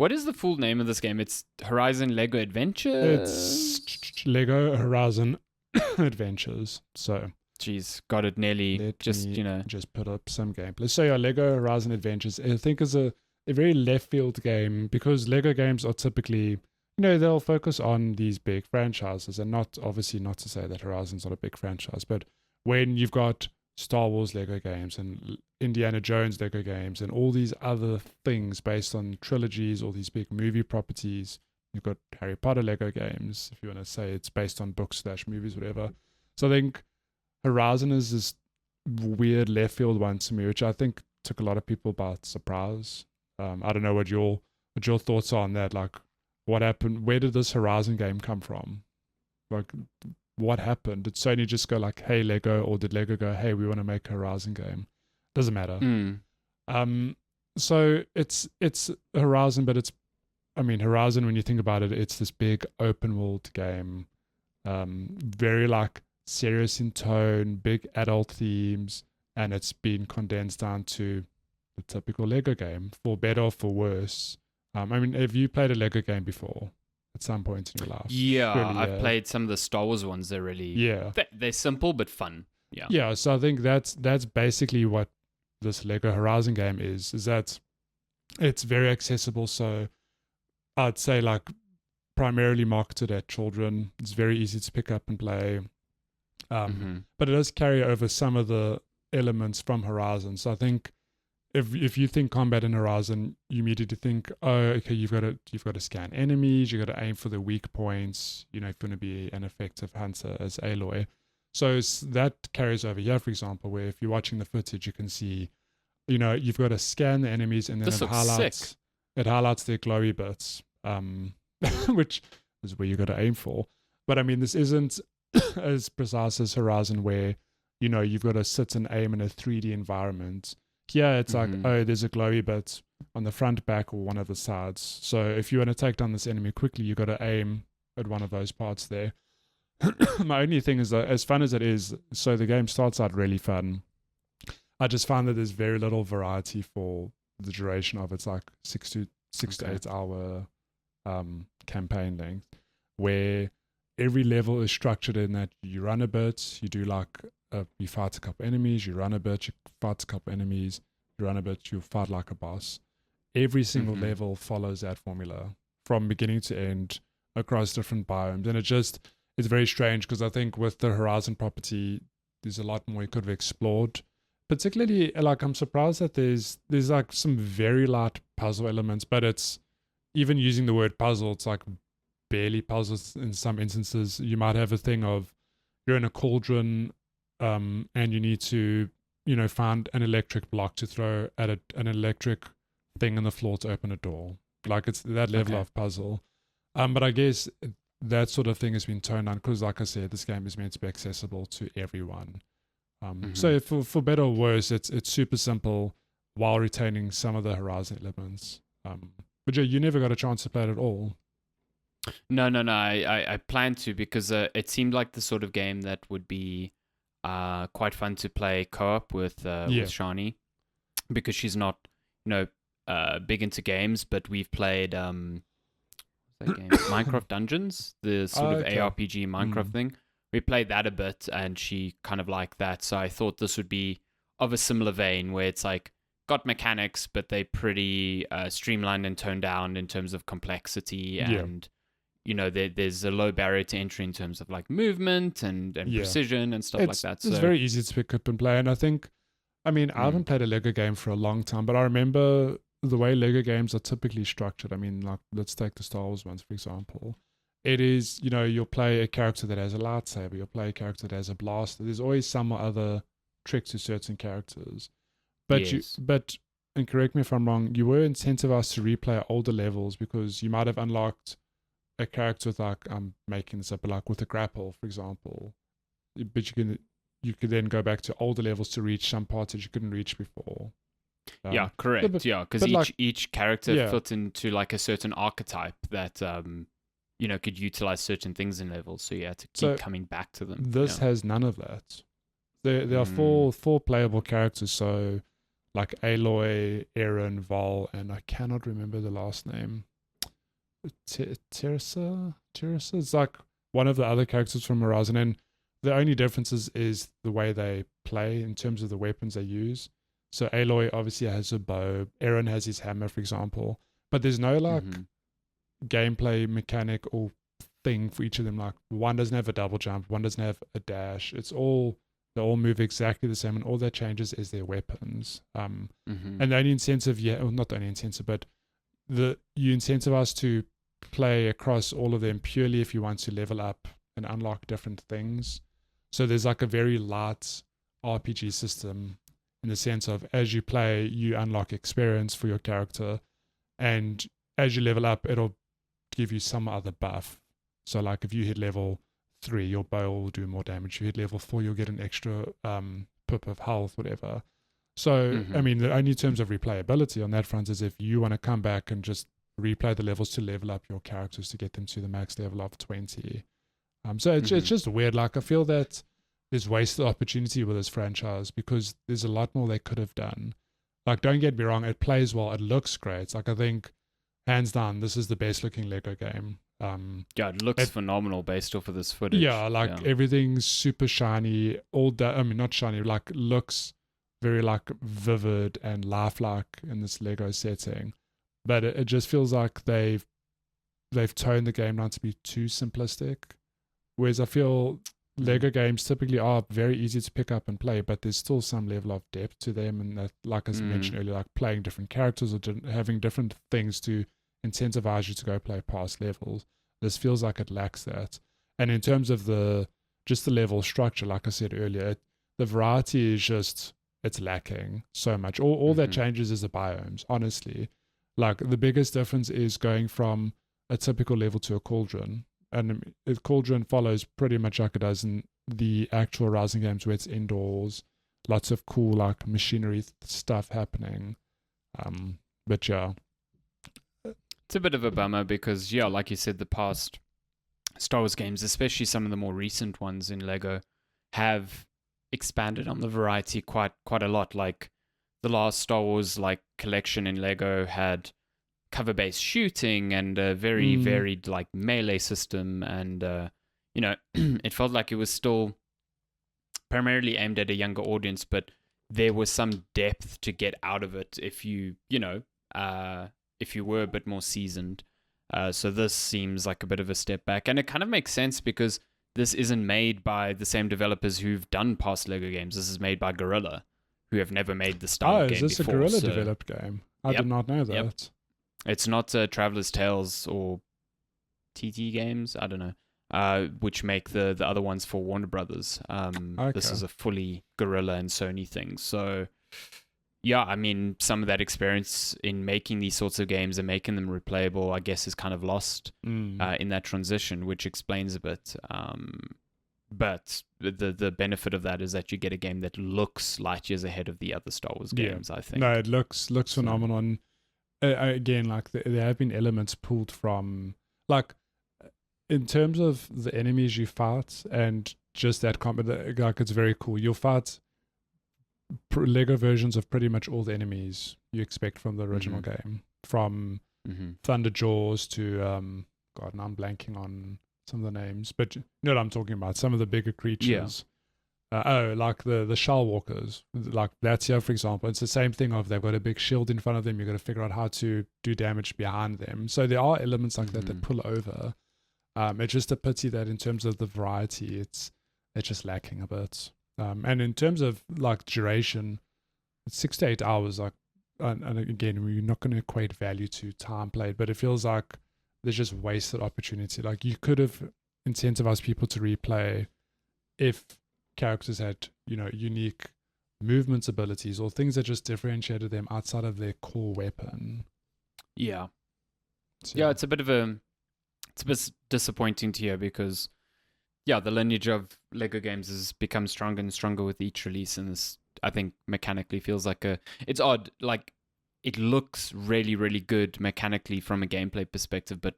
What is the full name of this game? It's Horizon Lego Adventures? It's Lego Horizon Adventures. So, Jeez, got it nearly. Just put up some gameplay. So, yeah, Lego Horizon Adventures, I think, is a very left field game because Lego games are typically, they'll focus on these big franchises, and obviously not to say that Horizon's not a big franchise, but when you've got Star Wars Lego games and Indiana Jones Lego games and all these other things based on trilogies, all these big movie properties. You've got Harry Potter Lego games, if you want to say it's based on books / movies, whatever. So I think Horizon is this weird left field one to me, which I think took a lot of people by surprise. I don't know what your thoughts are on that. Like, what happened? Where did this Horizon game come from? Like, what happened? Did Sony just go like, hey, Lego, or did Lego go, hey, we want to make a Horizon game? Doesn't matter. So it's Horizon, but Horizon, when you think about it, it's this big open world game, very like serious in tone, big adult themes, and it's been condensed down to the typical Lego game, for better or for worse. Have you played a Lego game before at some point in your life? Yeah, surely, I've played some of the Star Wars ones. They're really they're simple but fun. Yeah. So I think that's basically what this Lego Horizon game is that it's very accessible. So I'd say like primarily marketed at children. It's very easy to pick up and play. But it does carry over some of the elements from Horizon. So I think if you think combat in Horizon, you immediately think, oh, okay, you've got to scan enemies, you've got to aim for the weak points, if you want to be an effective hunter as Aloy. So that carries over here, for example, where if you're watching the footage, you can see, you've got to scan the enemies, and then it highlights their glowy bits, which is where you got to aim for. But this isn't as precise as Horizon, where you've got to sit and aim in a 3D environment. Here it's like, oh, there's a glowy bit on the front, back, or one of the sides. So if you want to take down this enemy quickly, you got to aim at one of those parts there. My only thing is that, as fun as it is, so the game starts out really fun. I just find that there's very little variety for the duration of its like 6 to 8 hour campaign length, where every level is structured in that you run a bit, you do like you fight a couple enemies, you run a bit, you fight a couple enemies, you run a bit, you fight like a boss. Every single level follows that formula from beginning to end across different biomes, and it's very strange because I think with the Horizon property, there's a lot more you could have explored. Particularly, like, I'm surprised that there's like some very light puzzle elements, but it's even using the word puzzle, it's like barely puzzles in some instances. You might have a thing of you're in a cauldron, and you need to, find an electric block to throw at an electric thing on the floor to open a door. Like, it's that level of puzzle. But I guess that sort of thing has been toned down because, like I said, this game is meant to be accessible to everyone. So for better or worse, it's super simple while retaining some of the Horizon elements. But you never got a chance to play it at all. No. I plan to, because it seemed like the sort of game that would be quite fun to play co-op with Shani, because she's not big into games, but we've played that game? Minecraft Dungeons, the sort of ARPG Minecraft thing. We played that a bit, and she kind of liked that. So I thought this would be of a similar vein, where it's like got mechanics, but they're pretty streamlined and toned down in terms of complexity, and there's a low barrier to entry in terms of like movement and precision and stuff like that. So it's very easy to pick up and play. And I think, I haven't played a Lego game for a long time, but I remember the way Lego games are typically structured. Like, let's take the Star Wars ones, for example. It is, you'll play a character that has a lightsaber, you'll play a character that has a blaster. There's always some other trick to certain characters. But and correct me if I'm wrong, you were incentivized to replay older levels because you might have unlocked a character with, like, I'm making this up, but like with a grapple, for example. But you could then go back to older levels to reach some parts that you couldn't reach before. Yeah, correct. Because each character fit into like a certain archetype that could utilize certain things in levels, so you had to keep coming back to them. This has none of that. There are four playable characters, so like Aloy, Aaron, Val, and I cannot remember the last name. Teresa. It's like one of the other characters from Horizon, and the only difference is the way they play in terms of the weapons they use. So Aloy obviously has a bow. Aaron has his hammer, for example. But there's no like gameplay mechanic or thing for each of them. Like one doesn't have a double jump, one doesn't have a dash. They all move exactly the same, and all that changes is their weapons. And the only incentive, not the only incentive, but you incentivize to play across all of them purely if you want to level up and unlock different things. So there's like a very light RPG system in the sense of as you play, you unlock experience for your character, and as you level up, it'll give you some other buff. So like if you hit level 3, your bow will do more damage. You hit level 4, you'll get an extra pip of health, whatever. So, I mean, the only terms of replayability on that front is if you want to come back and just replay the levels to level up your characters to get them to the max level of 20. So it's just weird. Like I feel that there's wasted opportunity with this franchise because there's a lot more they could have done. Like, don't get me wrong, it plays well, it looks great. Like I think, hands down, this is the best looking Lego game. It looks phenomenal based off of this footage. Yeah, everything's super shiny. All that, I mean, not shiny, like looks very like vivid and lifelike in this Lego setting. But it just feels like they've toned the game down to be too simplistic. Whereas I feel Lego games typically are very easy to pick up and play, but there's still some level of depth to them. And that, like I mentioned earlier, like playing different characters or having different things to incentivize you to go play past levels. This feels like it lacks that. And in terms of just the level structure, like I said earlier, the variety is just, it's lacking so much. All that changes is the biomes, honestly. Like the biggest difference is going from a typical level to a cauldron. And a cauldron follows pretty much like it does in the actual Rising games where it's indoors. Lots of cool like machinery stuff happening. But yeah. It's a bit of a bummer because, yeah, like you said, the past Star Wars games, especially some of the more recent ones in Lego, have expanded on the variety quite a lot. Like the last Star Wars like collection in Lego had cover-based shooting and a very varied like melee system, and it felt like it was still primarily aimed at a younger audience, but there was some depth to get out of it if you were a bit more seasoned. So this seems like a bit of a step back, and it kind of makes sense because this isn't made by the same developers who've done past Lego games. This is made by Guerrilla, who have never made the style of game before. Is this a Guerrilla developed game? I did not know that. Yep. It's not Traveler's Tales or TT Games, I don't know, which make the other ones for Warner Brothers. This is a fully Guerrilla and Sony thing. So, yeah, I mean, some of that experience in making these sorts of games and making them replayable, I guess, is kind of lost in that transition, which explains a bit. But the benefit of that is that you get a game that looks light years ahead of the other Star Wars games, I think. No, it looks phenomenal. And again, like there have been elements pulled from, like, in terms of the enemies you fight and just that combat, like, it's very cool. You'll fight Lego versions of pretty much all the enemies you expect from the original game, from Thunder Jaws to God, now I'm blanking on some of the names, but you know what I'm talking about. Some of the bigger creatures. Like the Shell Walkers, like that's here, for example. It's the same thing of they've got a big shield in front of them. You've got to figure out how to do damage behind them. So there are elements like that pull over. It's just a pity that in terms of the variety, it's just lacking a bit. And in terms of like duration, it's 6 to 8 hours. Like, and again, we're not going to equate value to time played, but it feels like there's just wasted opportunity. Like you could have incentivized people to replay if characters had, unique movements abilities or things that just differentiated them outside of their core weapon. Yeah. So, yeah, it's a bit disappointing to hear because, yeah, the lineage of Lego games has become stronger and stronger with each release, and this, I think, mechanically feels like it's odd. Like, it looks really, really good mechanically from a gameplay perspective, but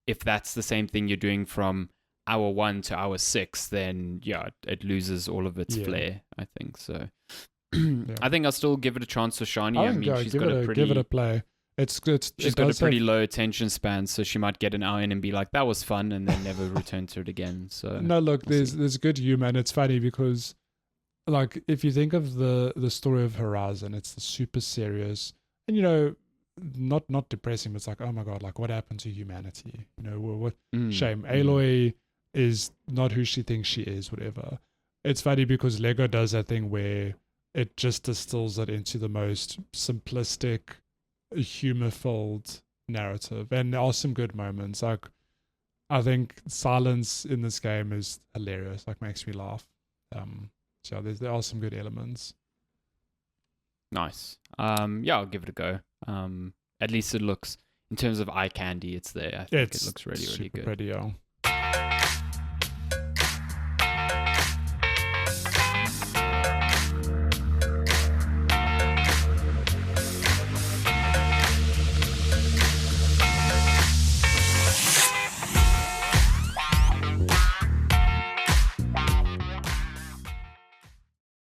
if that's the same thing you're doing from hour 1 to hour 6, then yeah, it loses all of its flair, I think. So I think I'll still give it a chance for Shani. I mean, she's got a pretty... give it a play. She's got a pretty low attention span, so she might get an hour in and be like, "That was fun," and then never return to it again. So no, look, there's good humor, and it's funny because, like, if you think of the story of Horizon, it's the super serious and not depressing, but it's like, oh my god, like what happened to humanity? What shame. Aloy is not who she thinks she is, whatever. It's funny because Lego does that thing where it just distills it into the most simplistic, humor-filled narrative, and there are some good moments. Like, I think silence in this game is hilarious. Like, makes me laugh. So there are some good elements. Nice. Yeah, I'll give it a go. At least it looks, in terms of eye candy, it's there. I think it looks really, really good. Pretty, yeah.